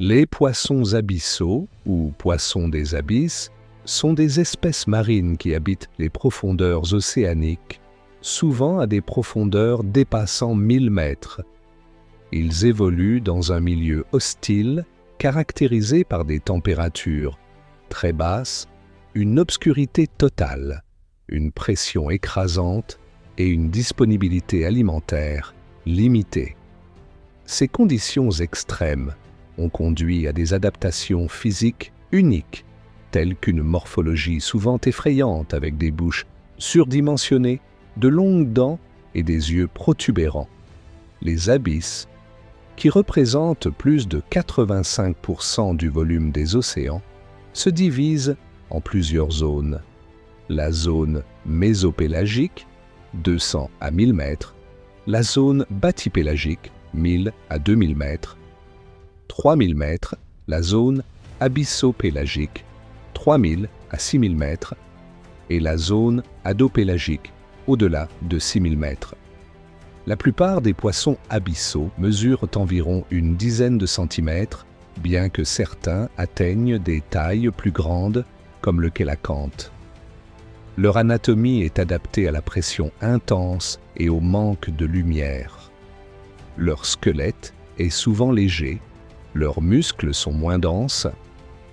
Les poissons abyssaux, ou poissons des abysses, sont des espèces marines qui habitent les profondeurs océaniques, souvent à des profondeurs dépassant 1000 mètres. Ils évoluent dans un milieu hostile, caractérisé par des températures très basses, une obscurité totale, une pression écrasante et une disponibilité alimentaire limitée. Ces conditions extrêmes ont conduit à des adaptations physiques uniques, telles qu'une morphologie souvent effrayante avec des bouches surdimensionnées, de longues dents et des yeux protubérants. Les abysses, qui représentent plus de 85% du volume des océans, se divisent en plusieurs zones. La zone mésopélagique, 200 à 1000 mètres, la zone bathypélagique, 1000 à 2000 mètres, 3000 mètres, la zone abyssopélagique, 3000 à 6000 mètres, et la zone adopélagique, au-delà de 6000 mètres. La plupart des poissons abyssaux mesurent environ une dizaine de centimètres, bien que certains atteignent des tailles plus grandes, comme le chélacanthe. Leur anatomie est adaptée à la pression intense et au manque de lumière. Leur squelette est souvent léger, leurs muscles sont moins denses,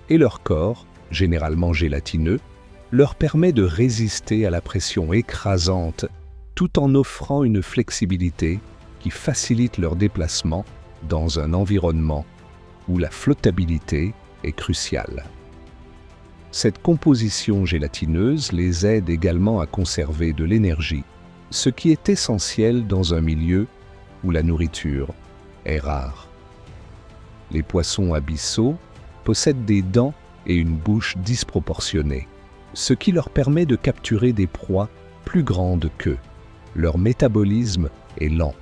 et leur corps, généralement gélatineux, leur permet de résister à la pression écrasante tout en offrant une flexibilité qui facilite leur déplacement dans un environnement où la flottabilité est cruciale. Cette composition gélatineuse les aide également à conserver de l'énergie, ce qui est essentiel dans un milieu où la nourriture est rare. Les poissons abyssaux possèdent des dents et une bouche disproportionnée, ce qui leur permet de capturer des proies plus grandes qu'eux. Leur métabolisme est lent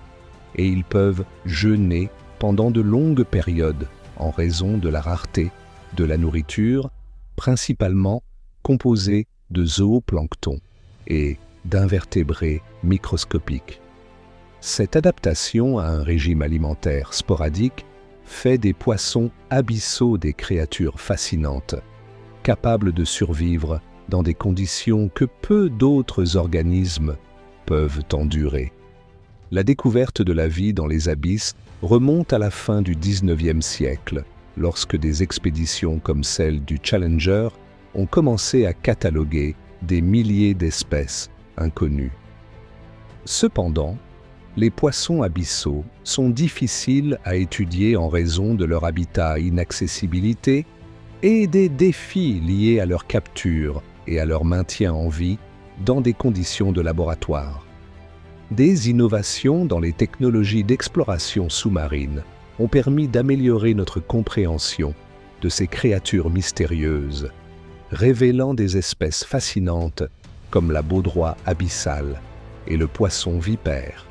et ils peuvent jeûner pendant de longues périodes en raison de la rareté de la nourriture, principalement composée de zooplancton et d'invertébrés microscopiques. Cette adaptation à un régime alimentaire sporadique fait des poissons abyssaux des créatures fascinantes, capables de survivre dans des conditions que peu d'autres organismes peuvent endurer. La découverte de la vie dans les abysses remonte à la fin du XIXe siècle, lorsque des expéditions comme celle du Challenger ont commencé à cataloguer des milliers d'espèces inconnues. Cependant, les poissons abyssaux sont difficiles à étudier en raison de leur habitat inaccessibilité et des défis liés à leur capture et à leur maintien en vie dans des conditions de laboratoire. Des innovations dans les technologies d'exploration sous-marine ont permis d'améliorer notre compréhension de ces créatures mystérieuses, révélant des espèces fascinantes comme la baudroie abyssale et le poisson vipère.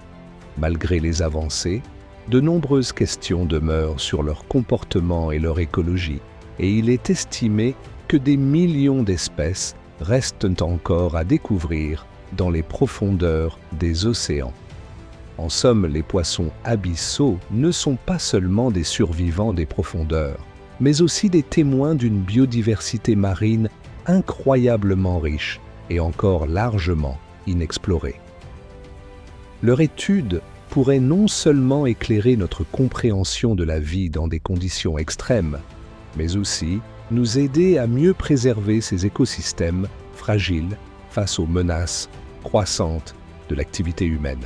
Malgré les avancées, de nombreuses questions demeurent sur leur comportement et leur écologie, et il est estimé que des millions d'espèces restent encore à découvrir dans les profondeurs des océans. En somme, les poissons abyssaux ne sont pas seulement des survivants des profondeurs, mais aussi des témoins d'une biodiversité marine incroyablement riche et encore largement inexplorée. Leur étude pourrait non seulement éclairer notre compréhension de la vie dans des conditions extrêmes, mais aussi nous aider à mieux préserver ces écosystèmes fragiles face aux menaces croissantes de l'activité humaine.